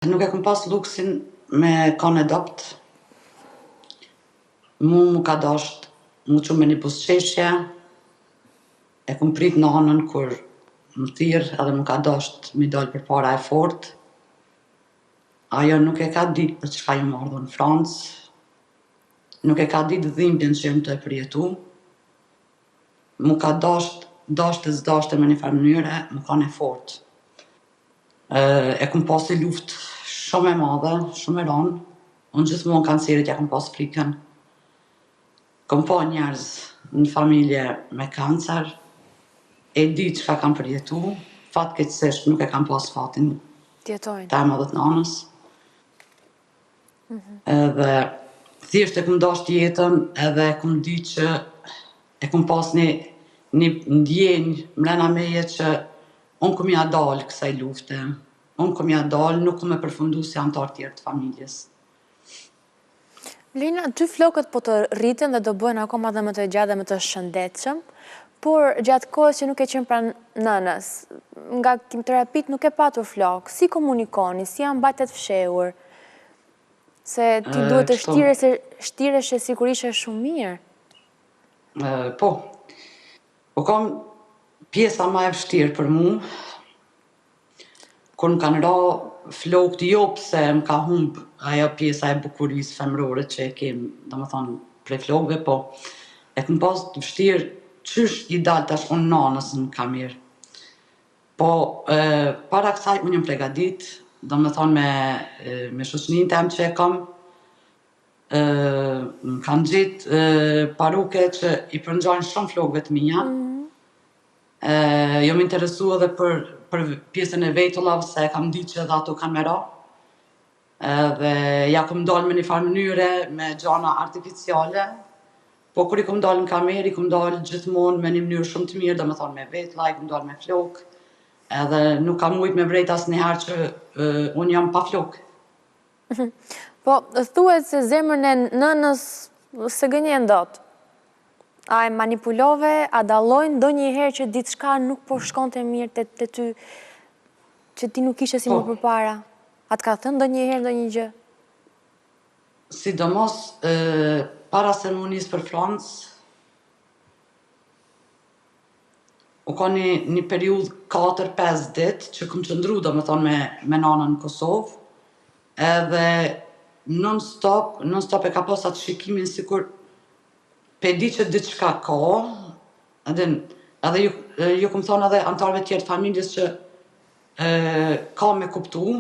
Nuk e kom pas luksin me kanë adopt. Mu ka dasht mu që me një pusqeshje, e kom prit nanën kur më thirr edhe mu ka dasht mi dal për para e fort. Ajo nuk e ka dit për çka ju ardhur në Francë, nuk e ka dit dhimbjen që jam të e përjetu. Mu ka dashte s'dashte me një farë mënyre, mu kanë e fort. E kom pas një luftë shumë e madhe, shumë e ranë. Unë gjithmonë kancerit ja kom pas frikën. Kom pa njerëz në familje me kancer, e di çka kam përjetu, fatkeqësisht nuk e kam pas fatin tem edhe të nanës. Edhe thjesht e kom dasht jetën edhe e kom ditë që e kom pas një ndjenjë mrena meje që unë kom ja dal kësaj lufte. Unë kom ja dal, nuk kom e përfundu si antar tjerë të familjes. Lina, dy flokët po të rriten dhe do bëhen akoma dhe më të gjatë dhe më të shëndetshëm, por gjatë kohës që nuk e qenë pranë nënës, nga kimioterapit nuk e patur flokë, si komunikoni, si janë mbajtet fshehur, se ti duhet të shtiresh e sigurisht e shumë mirë. Po kam pjesa ma e vështirë për mu, kur më kanë ra flokët jo pse më ka humb ajo pjesa e bukurisë femërore që e kem, domethënë prej flokëve, po e kam pas të vështirë qysh i dal tash unë nanës më ka mirë. Po para kësaj unë jam pregadit, domethënë me shoqërinë tem që e kam, më kanë gjetë paruke që i përngjajnë shumë flokëve të mia. Jom interesu edhe për pjesën e vetullave, se kam ditë që edhe ato kanë me ra. Dhe ja kom dalë me një farë mënyre, me gjana artificiale, po kur i kom dalë në kamerë, i kom dalë gjithmonë me një mënyrë shumë të mirë, domethënë me vetulla, i kom dalë me flokë, edhe nuk kam mujt me vrejt asnjëherë që unë jam pa flokë. Po, thuhet se zemrën e nënës se gënjen dot. A e manipulove, a dallojnë ndonjëherë që diçka nuk po shkonte mirë te ty, që ti nuk ishe si më përpara? A të ka thënë ndonjëherë ndonjë gjë? Sidomos para se më nis për Francë, u ka një periudhë 4-5 ditë që kom qëndru domethënë me nanën në Kosovë, edhe non-stop e ka pas atë shikimin sikur pe di që diçka ka, edhe ju kom thonë edhe antarëve tjerë të familjes që ka me kuptu,